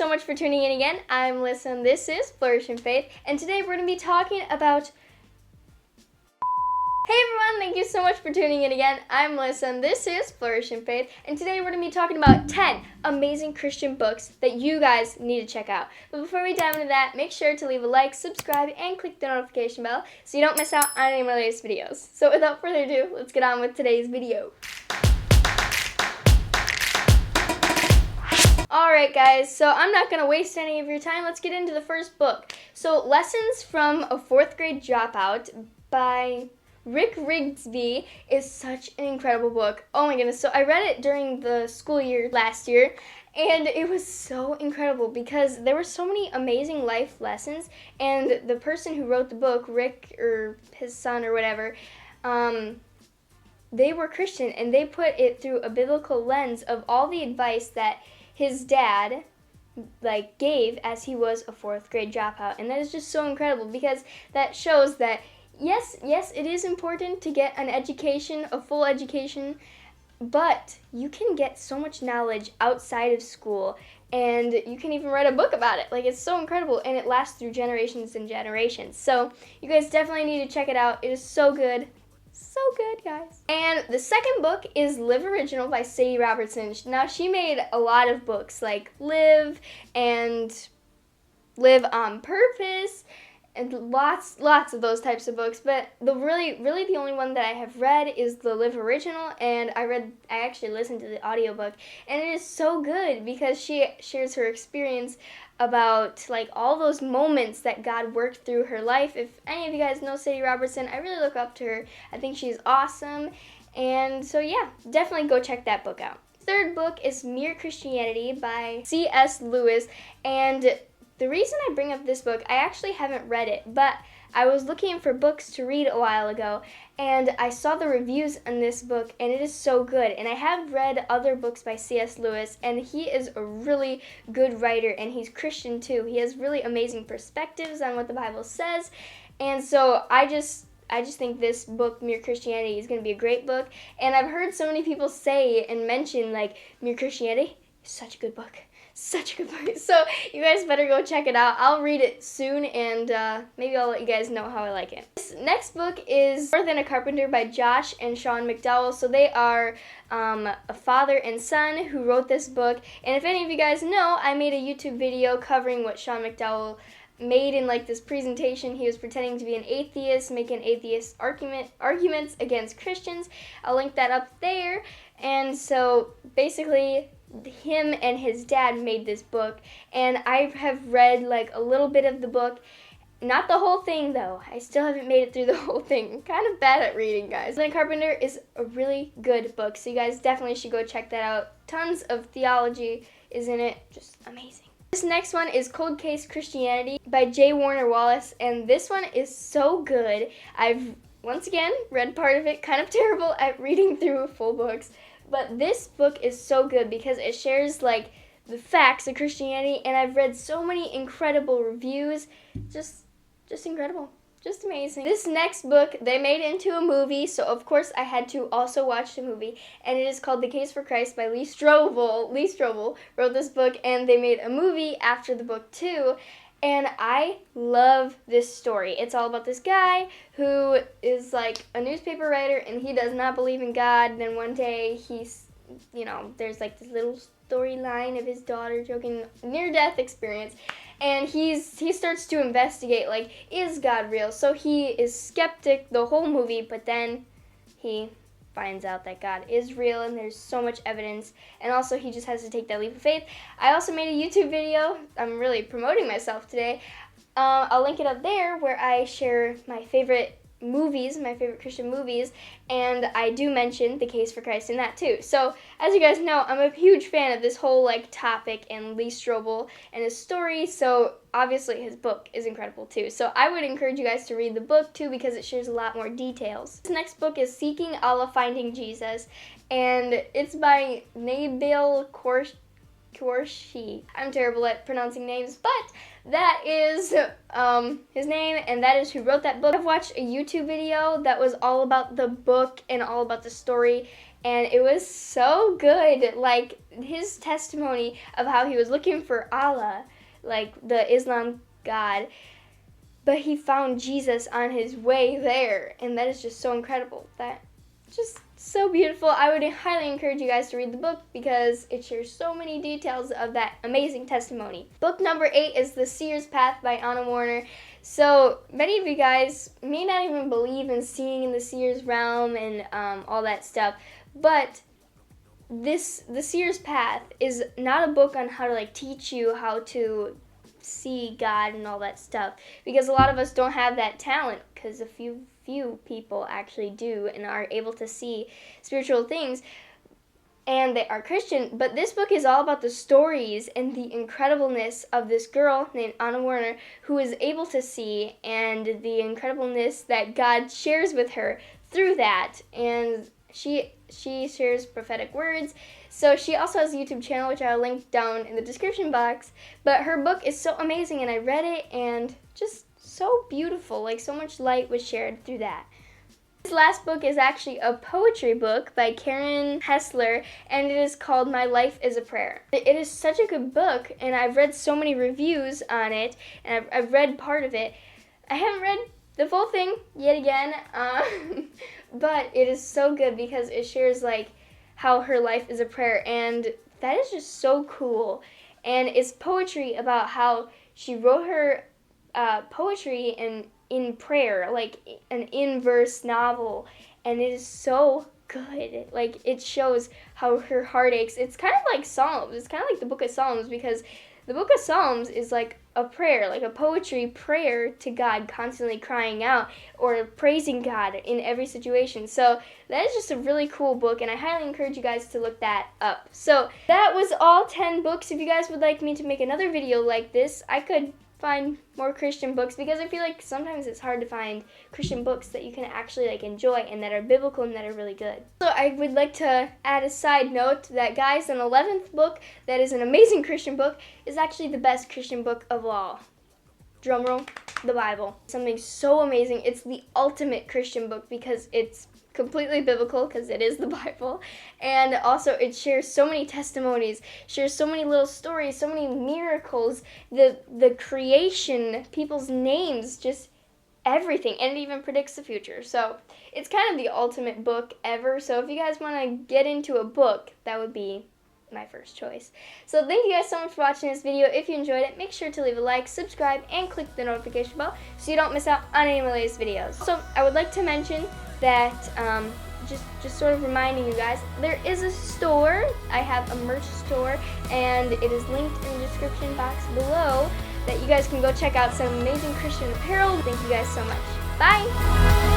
so much for tuning in again. I'm Lisa and this is Flourish in Faith, and today we're going to be talking about... Hey everyone, thank you so much for tuning in again. I'm Lisa and this is Flourish in Faith, and today we're going to be talking about 10 amazing Christian books that you guys need to check out. But before we dive into that, make sure to leave a like, subscribe, and click the notification bell so you don't miss out on any of my latest videos. So without further ado, let's get on with today's video. Alright guys, so I'm not going to waste any of your time. Let's get into the first book. So Lessons from a Fourth Grade Dropout by Rick Rigsby is such an incredible book. Oh my goodness. So I read it during the school year last year, and it was so incredible because there were so many amazing life lessons, and the person who wrote the book, Rick or his son or whatever, they were Christian, and they put it through a biblical lens of all the advice that his dad gave as he was a fourth grade dropout. And that is just so incredible because that shows that yes, it is important to get an education, a full education, but you can get so much knowledge outside of school, and you can even write a book about it. It's so incredible, and it lasts through generations and generations. So you guys definitely need to check it out. It is so good. So good, guys. And the second book is Live Original by Sadie Robertson. Now, she made a lot of books like Live and Live on Purpose and lots of those types of books. But the really the only one that I have read is the Live Original, and I actually listened to the audiobook, and it is so good because she shares her experience about all those moments that God worked through her life. If any of you guys know Sadie Robertson, I really look up to her. I think she's awesome. And so yeah, definitely go check that book out. Third book is Mere Christianity by C.S. Lewis. And the reason I bring up this book, I actually haven't read it, but I was looking for books to read a while ago, and I saw the reviews on this book, and it is so good. And I have read other books by C.S. Lewis, and he is a really good writer, and he's Christian too. He has really amazing perspectives on what the Bible says, and so I just think this book, Mere Christianity, is going to be a great book. And I've heard so many people say and mention, Mere Christianity is such a good book. Such a good book. So you guys better go check it out. I'll read it soon, and maybe I'll let you guys know how I like it. This next book is More Than a Carpenter by Josh and Sean McDowell. So they are a father and son who wrote this book. And if any of you guys know, I made a YouTube video covering what Sean McDowell made in this presentation. He was pretending to be an atheist, making atheist arguments against Christians. I'll link that up there. And so basically, him and his dad made this book, and I have read a little bit of the book. Not the whole thing, though. I still haven't made it through the whole thing. I'm kind of bad at reading, guys. The Carpenter is a really good book, so you guys definitely should go check that out. Tons of theology is in it. Just amazing. This next one is Cold Case Christianity by J. Warner Wallace, and this one is so good. I've, once again, read part of it. Kind of terrible at reading through full books. But this book is so good because it shares the facts of Christianity, and I've read so many incredible reviews. Just incredible. Just amazing. This next book, they made into a movie, so of course I had to also watch the movie, and it is called The Case for Christ by Lee Strobel. Lee Strobel wrote this book, and they made a movie after the book too. And I love this story. It's all about this guy who is a newspaper writer, and he does not believe in God. And then one day he's, there's this little storyline of his daughter joking near-death experience. And he starts to investigate, is God real? So he is skeptic the whole movie, but then he finds out that God is real, and there's so much evidence, and also he just has to take that leap of faith. I also made a YouTube video. I'm really promoting myself today. I'll link it up there where I share my favorite movies, my favorite Christian movies, and I do mention The Case for Christ in that too. So, as you guys know, I'm a huge fan of this whole topic and Lee Strobel and his story, so obviously his book is incredible too. So I would encourage you guys to read the book too because it shares a lot more details. This next book is Seeking Allah Finding Jesus, and it's by Nabil Qureshi. I'm terrible at pronouncing names, but that is his name, and that is who wrote that book. I've watched a YouTube video that was all about the book and all about the story, and it was so good. Like, his testimony of how he was looking for Allah, like the Islam God, but he found Jesus on his way there, and that is just so incredible. That just so beautiful. I would highly encourage you guys to read the book because it shares so many details of that amazing testimony. Book number 8 is The Seer's Path by Anna Warner. So many of you guys may not even believe in seeing in the seer's realm and all that stuff, but The Seer's Path is not a book on how to like teach you how to see God and all that stuff, because a lot of us don't have that talent, because a few people actually do and are able to see spiritual things, and they are Christian. But this book is all about the stories and the incredibleness of this girl named Anna Warner who is able to see, and the incredibleness that God shares with her through that. And she shares prophetic words. So she also has a YouTube channel, which I'll link down in the description box. But her book is so amazing, and I read it, and just so beautiful. Like, so much light was shared through that. This last book is actually a poetry book by Karen Hessler, and it is called My Life is a Prayer. It is such a good book, and I've read so many reviews on it, and I've read part of it. I haven't read the full thing yet again, but it is so good because it shares like how her life is a prayer, and that is just so cool. And it's poetry about how she wrote her poetry in prayer, like an in-verse novel, and it is so good. Like, it shows how her heart aches. It's kind of like Psalms. It's kind of like the book of Psalms, because the book of Psalms is like a prayer, like a poetry prayer to God, constantly crying out or praising God in every situation. So that is just a really cool book, and I highly encourage you guys to look that up. So that was all 10 books. If you guys would like me to make another video like this, I could find more Christian books, because I feel like sometimes it's hard to find Christian books that you can actually like enjoy and that are biblical and that are really good. So I would like to add a side note that, guys, an 11th book that is an amazing Christian book is actually the best Christian book of all. Drumroll, the Bible. Something so amazing. It's the ultimate Christian book because it's completely biblical, because it is the Bible, and also it shares so many testimonies, shares so many little stories, so many miracles, the creation, people's names, just everything, and it even predicts the future. So it's kind of the ultimate book ever. So if you guys want to get into a book, that would be my first choice. So thank you guys so much for watching this video. If you enjoyed it, make sure to leave a like, subscribe, and click the notification bell so you don't miss out on any of my latest videos. So I would like to mention that just sort of reminding you guys, there is a store. I have a merch store, and it is linked in the description box below, that you guys can go check out some amazing Christian apparel. Thank you guys so much. Bye!